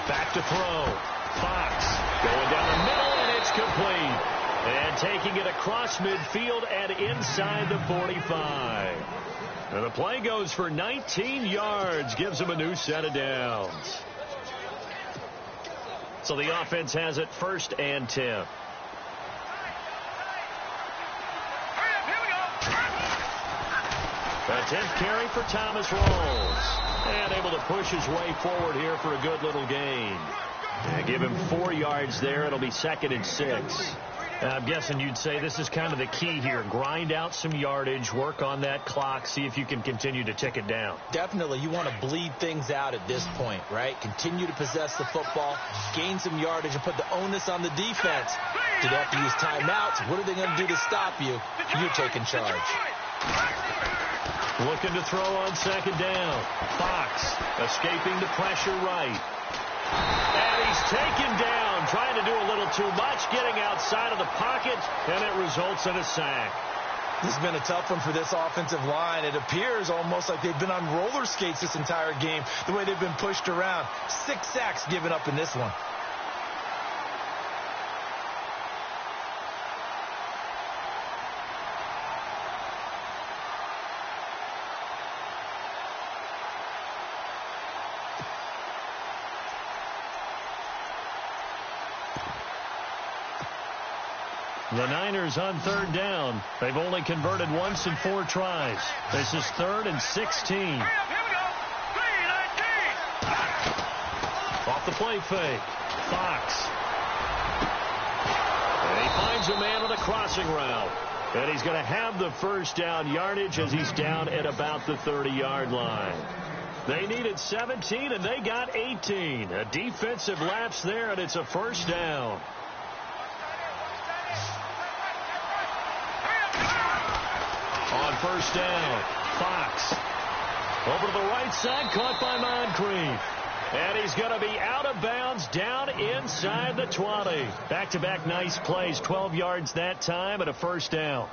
Back to throw. Fox going down the middle, and it's complete. And taking it across midfield and inside the 45. And the play goes for 19 yards, gives him a new set of downs. So the offense has it 1st and 10. A 10th carry for Thomas Rolls. And able to push his way forward here for a good little gain. And give him 4 yards there. It'll be 2nd and 6. I'm guessing you'd say this is kind of the key here. Grind out some yardage, work on that clock, see if you can continue to tick it down. Definitely. You want to bleed things out at this point, right? Continue to possess the football, gain some yardage, and put the onus on the defense. Do they have to use timeouts? What are they going to do to stop you? You're taking charge. Looking to throw on 2nd down. Fox escaping the pressure right. And he's taken down, trying to do a little too much, getting outside of the pocket, and it results in a sack. This has been a tough one for this offensive line. It appears almost like they've been on roller skates this entire game, the way they've been pushed around. 6 sacks given up in this one. The Niners on 3rd down. They've only converted once in 4 tries. This is 3rd and 16. Here we go. 3-19. Off the play fake. Fox. And he finds a man on a crossing route. And he's going to have the 1st down yardage as he's down at about the 30-yard line. They needed 17, and they got 18. A defensive lapse there, and it's a 1st down. On 1st down, Fox. Over to the right side, caught by Moncrief. And he's going to be out of bounds down inside the 20. Back-to-back nice plays, 12 yards that time and a 1st down.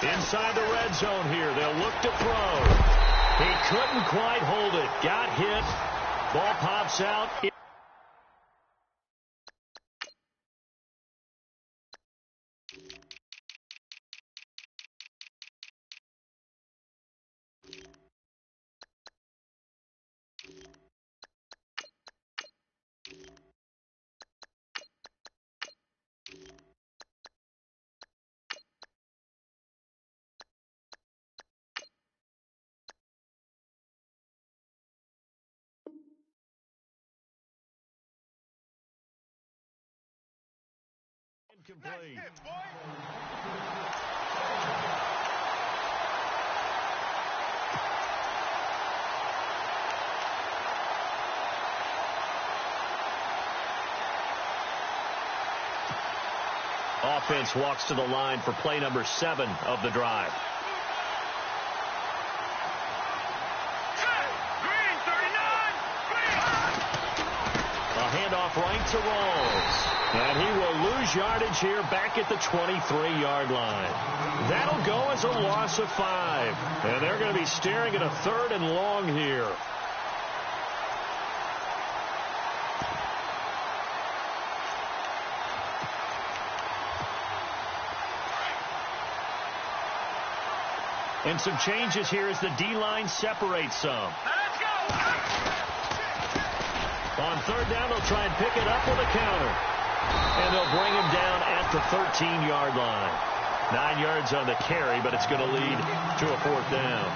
Inside the red zone here. They'll look to throw. He couldn't quite hold it. Got hit. Ball pops out. Incomplete. offense walks to the line for play number 7 of the drive. Green, 39. A handoff right to Rawls. And he will lose yardage here back at the 23-yard line. That'll go as a loss of 5. And they're going to be staring at a 3rd and long here. And some changes here as the D-line separates some. Let's go. On 3rd down, they'll try and pick it up with a counter. And they'll bring him down at the 13-yard line. 9 yards on the carry, but it's going to lead to a 4th down.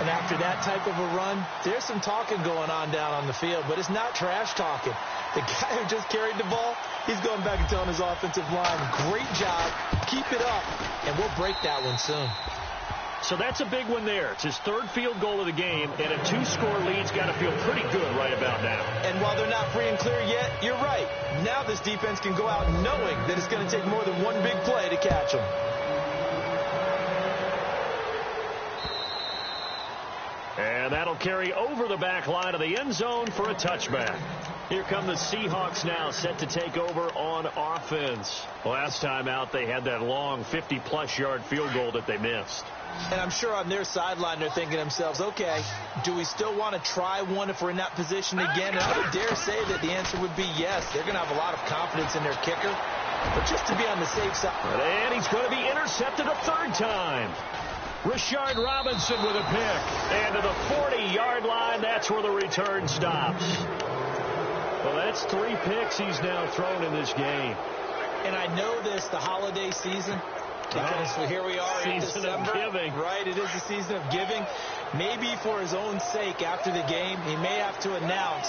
And after that type of a run, there's some talking going on down on the field, but it's not trash talking. The guy who just carried the ball, he's going back and telling his offensive line, great job, keep it up, and we'll break that one soon. So that's a big one there. It's his 3rd field goal of the game, and a 2-score lead's got to feel pretty good right about now. And while they're not free and clear yet, you're right. Now this defense can go out knowing that it's going to take more than one big play to catch them. And that'll carry over the back line of the end zone for a touchback. Here come the Seahawks now, set to take over on offense. Last time out, they had that long 50-plus yard field goal that they missed. And I'm sure on their sideline they're thinking to themselves, okay, do we still want to try one if we're in that position again? And I would dare say that the answer would be yes. They're going to have a lot of confidence in their kicker. But just to be on the safe side. And he's going to be intercepted a 3rd time. Rashard Robinson with a pick. And to the 40-yard line, that's where the return stops. Well, that's 3 picks he's now thrown in this game. And I know this, the holiday season, because here we are in Season December. of giving. Right, it is the season of giving. Maybe for his own sake after the game, he may have to announce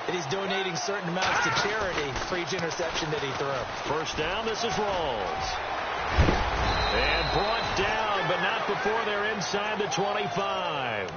that he's donating certain amounts to charity for each interception that he threw. 1st down, this is Rawls. And brought down, but not before they're inside the 25.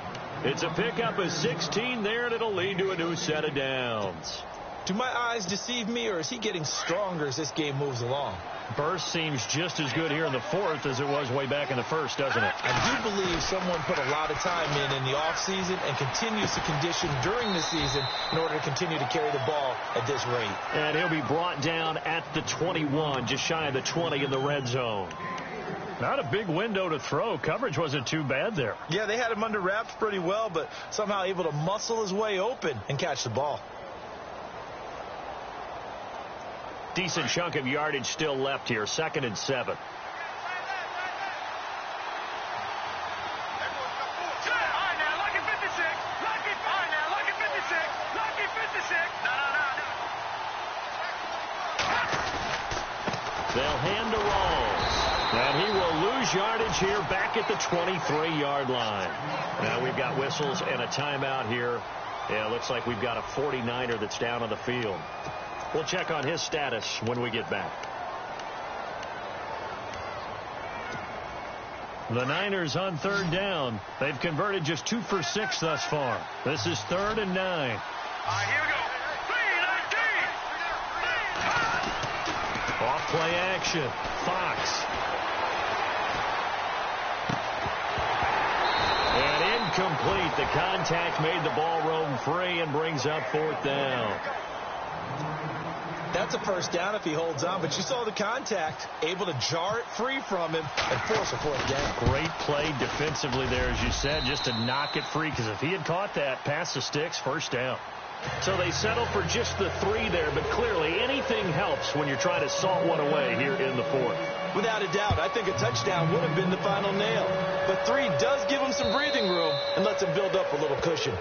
It's a pickup of 16 there, and it'll lead to a new set of downs. Do my eyes deceive me, or is he getting stronger as this game moves along? Burst seems just as good here in the 4th as it was way back in the 1st, doesn't it? I do believe someone put a lot of time in the offseason and continues to condition during the season in order to continue to carry the ball at this rate. And he'll be brought down at the 21, just shy of the 20 in the red zone. Not a big window to throw. Coverage wasn't too bad there. Yeah, they had him under wraps pretty well, but somehow able to muscle his way open and catch the ball. Decent chunk of yardage still left here. 2nd and 7. They'll hand to Rawls. And he will lose yardage here back at the 23-yard line. Now we've got whistles and a timeout here. Yeah, it looks like we've got a 49er that's down on the field. We'll check on his status when we get back. The Niners on 3rd down. They've converted just 2 for 6 thus far. This is 3rd and 9. All right, here we go. 3-19. Off play action. Fox. And incomplete. The contact made the ball roam free and brings up 4th down. That's a 1st down if he holds on, but you saw the contact, able to jar it free from him and force a 4th down. Great play defensively there, as you said, just to knock it free, because if he had caught that, past the sticks, 1st down. So they settle for just the 3 there, but clearly anything helps when you're trying to salt one away here in the 4th. Without a doubt, I think a touchdown would have been the final nail. But 3 does give him some breathing room and lets him build up a little cushion.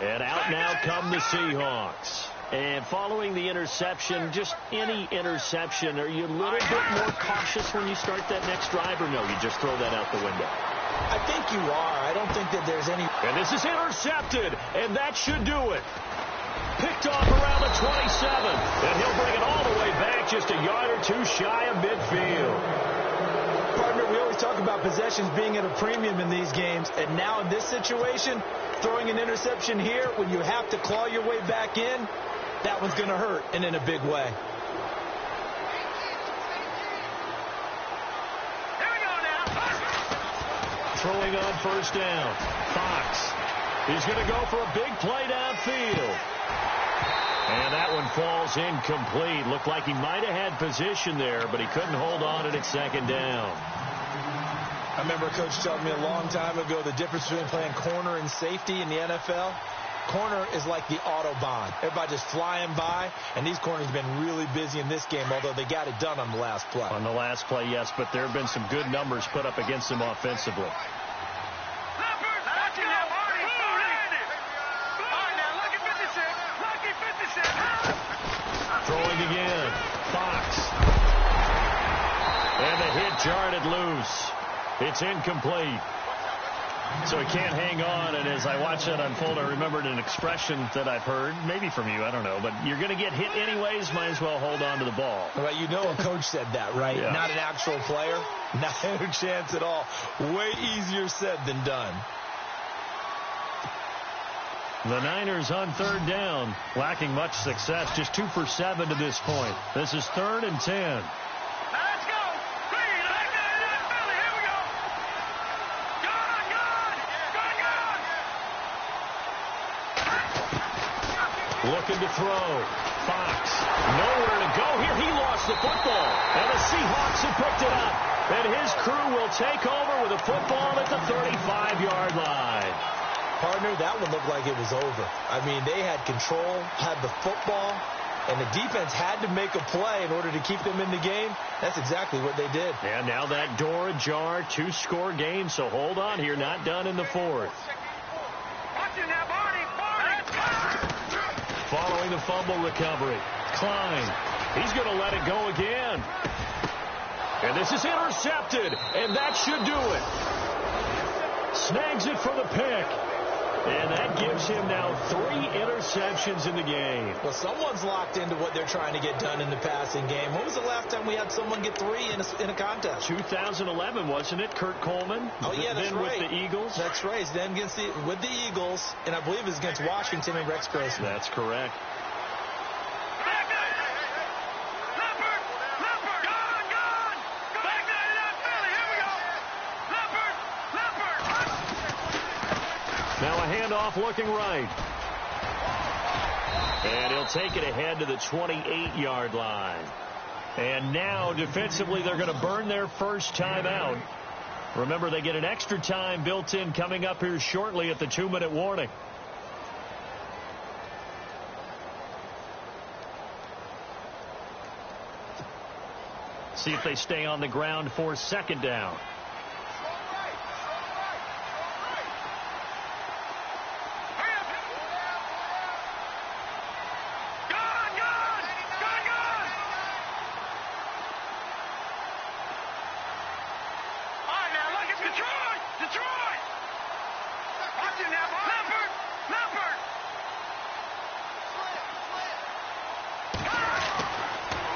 And out now come the Seahawks. And following the interception, just any interception, are you a little bit more cautious when you start that next drive, or no, you just throw that out the window? I think you are. I don't think that there's any... And this is intercepted, and that should do it. Picked off around the 27. And he'll bring it all the way back just a yard or two shy of midfield. Partner, we always talk about possessions being at a premium in these games. And now in this situation, throwing an interception here when you have to claw your way back in, that one's going to hurt, and in a big way. Here we go now. Throwing on first down. Fox. He's going to go for a big play downfield. And that one falls incomplete. Looked like he might have had position there, but he couldn't hold on at second down. I remember a coach telling me a long time ago the difference between playing corner and safety in the NFL. Corner is like the Autobahn. Everybody just flying by, and these corners have been really busy in this game, although they got it done on the last play. On the last play, yes, but there have been some good numbers put up against them offensively. Throwing again. Fox. And the hit jarred it loose. It's incomplete. So he can't hang on, and as I watch that unfold, I remembered an expression that I've heard, maybe from you, I don't know, but you're going to get hit anyways, might as well hold on to the ball. Well, you know a coach said that, right? Yeah. Not an actual player. Not a chance at all. Way easier said than done. The Niners on third down, lacking much success, just 2 for 7 to this point. This is 3rd and 10. Let's go. Here we go. Gone. Looking to throw. Fox. Nowhere to go here. He lost the football. And the Seahawks have picked it up. And his crew will take over with a football at the 35-yard line. Partner, that one looked like it was over. I mean, they had control, had the football, and the defense had to make a play in order to keep them in the game. That's exactly what they did. And now that door ajar, 2-score game, so hold on here, not done in the 4th. Watch it now, Barney. Following the fumble recovery, Klein, he's going to let it go again. And this is intercepted, and that should do it. Snags it for the pick. And that gives him now 3 interceptions in the game. Well, someone's locked into what they're trying to get done in the passing game. When was the last time we had someone get 3 in a contest? 2011, wasn't it? Kurt Coleman. Oh, yeah, that's then right. With the Eagles. That's right. Then with the Eagles, and I believe it's against Washington and Rex Grossman. That's correct. Now a handoff looking right. And he'll take it ahead to the 28-yard line. And now defensively they're going to burn their first time out. Remember, they get an extra time built in coming up here shortly at the 2-minute warning. See if they stay on the ground for 2nd down.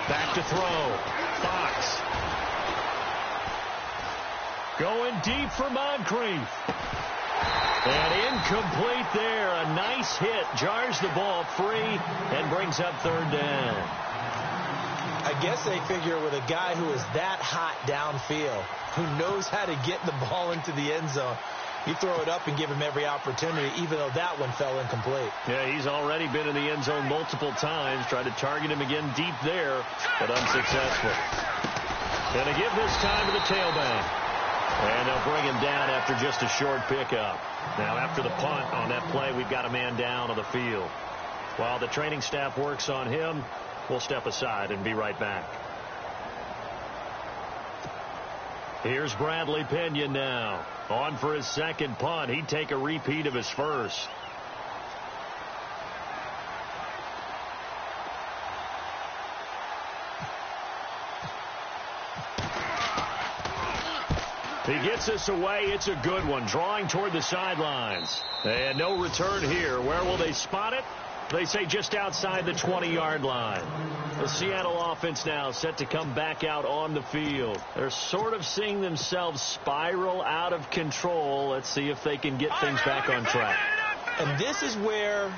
Back to throw. Fox. Going deep for Moncrief. And incomplete there. A nice hit. Jars the ball free and brings up 3rd down. I guess they figure with a guy who is that hot downfield, who knows how to get the ball into the end zone, you throw it up and give him every opportunity, even though that one fell incomplete. Yeah, he's already been in the end zone multiple times. Tried to target him again deep there, but unsuccessful. And a give this time to the tailback. And they'll bring him down after just a short pickup. Now, after the punt on that play, we've got a man down on the field. While the training staff works on him, we'll step aside and be right back. Here's Bradley Pinion now. On for his 2nd punt. He'd take a repeat of his first. He gets us away. It's a good one. Drawing toward the sidelines. And no return here. Where will they spot it? They say just outside the 20-yard line. The Seattle offense now set to come back out on the field. They're sort of seeing themselves spiral out of control. Let's see if they can get things back on track. And this is where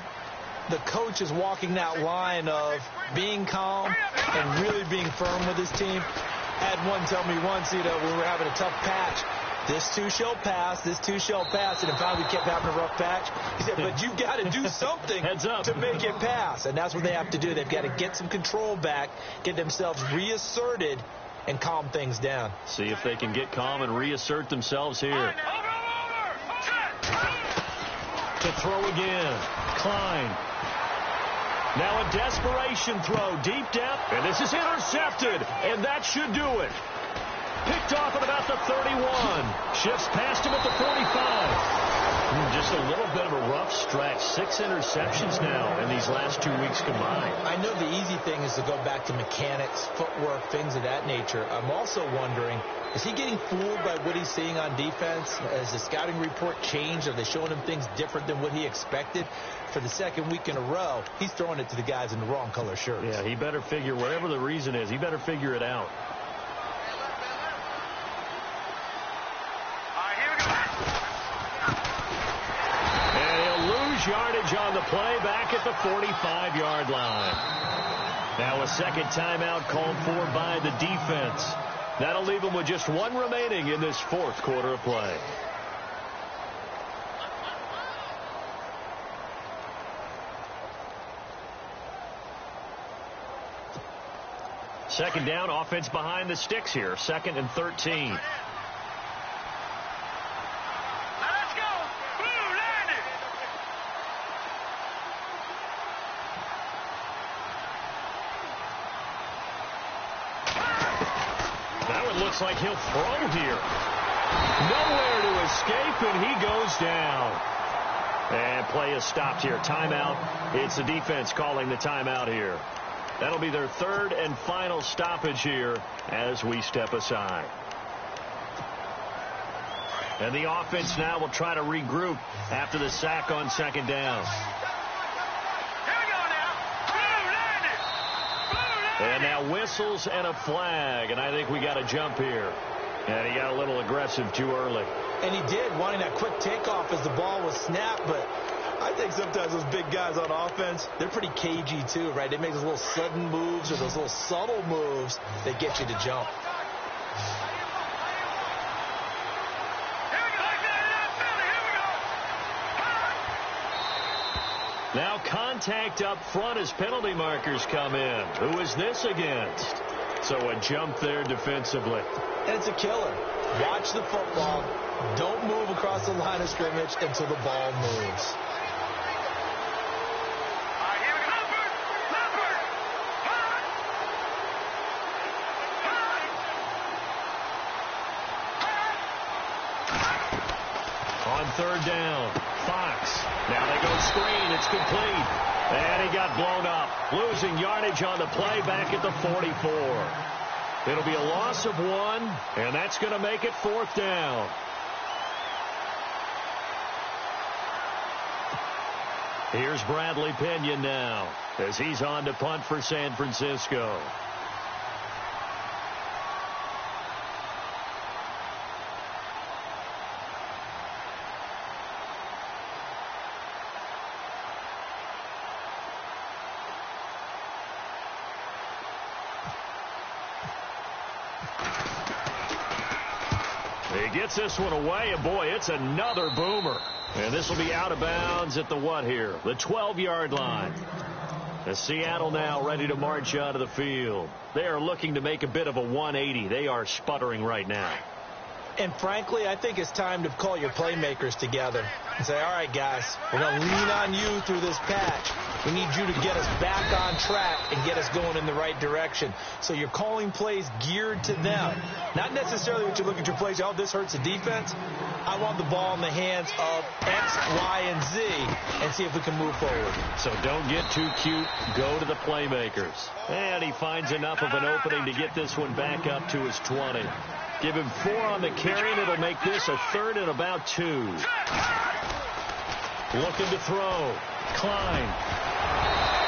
the coach is walking that line of being calm and really being firm with his team. I had one tell me once, when we were having a tough patch, this too shall pass, this too shall pass. And finally we kept having a rough patch. He said, but you've got to do something to make it pass. And that's what they have to do. They've got to get some control back, get themselves reasserted, and calm things down. See if they can get calm and reassert themselves here. To throw again. Klein. Now a desperation throw deep down. And this is intercepted. And that should do it. Picked off at about the 31. Shifts past him at the 45. Just a little bit of a rough stretch. 6 interceptions now in these last 2 weeks combined. I know the easy thing is to go back to mechanics, footwork, things of that nature. I'm also wondering, is he getting fooled by what he's seeing on defense? Has the scouting report changed? Are they showing him things different than what he expected? For the second week in a row, he's throwing it to the guys in the wrong color shirts. Yeah, he better figure, whatever the reason is, he better figure it out. Yardage on the play back at the 45-yard line. Now a second timeout called for by the defense. That'll leave them with just 1 remaining in this 4th quarter of play. Second down, offense behind the sticks here. 2nd and 13. Looks like he'll throw here. Nowhere to escape, and he goes down. And play is stopped here. Timeout. It's the defense calling the timeout here. That'll be their 3rd and final stoppage here as we step aside. And the offense now will try to regroup after the sack on 2nd down. And now whistles and a flag, and I think we got a jump here. And he got a little aggressive too early. And he did, wanting that quick takeoff as the ball was snapped, but I think sometimes those big guys on offense, they're pretty cagey too, right? They make those little sudden moves or those little subtle moves that get you to jump. Now contact up front as penalty markers come in. Who is this against? So a jump there defensively. And it's a killer. Watch the football. Don't move across the line of scrimmage until the ball moves. On 3rd down, Fox. Now they go screen. It's complete. And he got blown up. Losing yardage on the play back at the 44. It'll be a loss of 1, and that's going to make it 4th down. Here's Bradley Pinion now as he's on to punt for San Francisco. He gets this one away, and boy, it's another boomer. And this will be out of bounds at the what here? The 12-yard line. The Seattle now ready to march out of the field. They are looking to make a bit of a 180. They are sputtering right now. And frankly, I think it's time to call your playmakers together and say, all right, guys, we're going to lean on you through this patch. We need you to get us back on track and get us going in the right direction. So you're calling plays geared to them. Not necessarily what you look at your plays, oh, this hurts the defense. I want the ball in the hands of X, Y, and Z and see if we can move forward. So don't get too cute. Go to the playmakers. And he finds enough of an opening to get this one back up to his 20. Give him 4 on the carry, and it'll make this a 3rd and about 2. Looking to throw. Klein.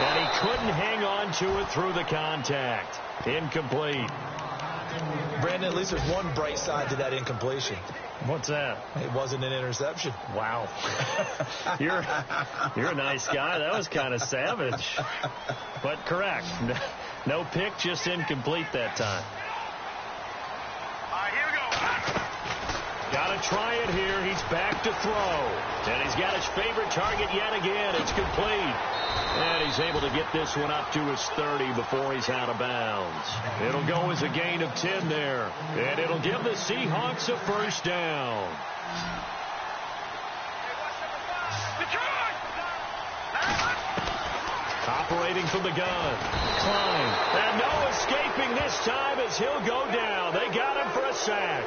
And he couldn't hang on to it through the contact. Incomplete. Brandon, at least there's one bright side to that incompletion. What's that? It wasn't an interception. Wow. You're a nice guy. That was kind of savage. But correct. No pick, just incomplete that time. All right, here we go. Got to try it here. He's back to throw. And he's got his favorite target yet again. It's complete. And he's able to get this one up to his 30 before he's out of bounds. It'll go as a gain of 10 there. And it'll give the Seahawks a first down. Operating from the gun. Klein. And no escaping this time as he'll go down. They got him for a sack.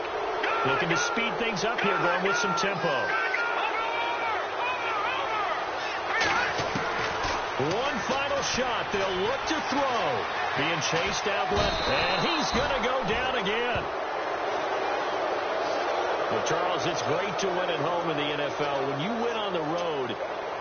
Looking to speed things up here, going with some tempo. One final shot. They'll look to throw. Being chased out left. And he's going to go down again. Well, Charles, it's great to win at home in the NFL. When you win on the road,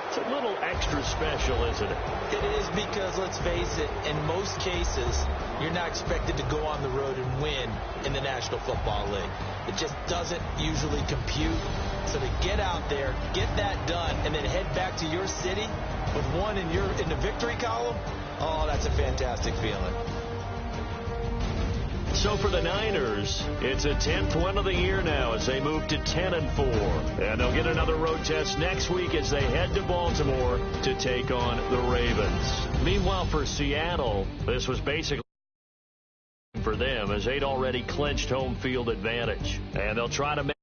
it's a little extra special, isn't it? It is, because, let's face it, in most cases, you're not expected to go on the road and win in the National Football League. It just doesn't usually compute. So to get out there, get that done, and then head back to your city with one in the victory column, oh, that's a fantastic feeling. So for the Niners, it's a 10th win of the year now as they move to 10-4. And they'll get another road test next week as they head to Baltimore to take on the Ravens. Meanwhile, for Seattle, this was basically for them as they'd already clinched home field advantage. And they'll try to make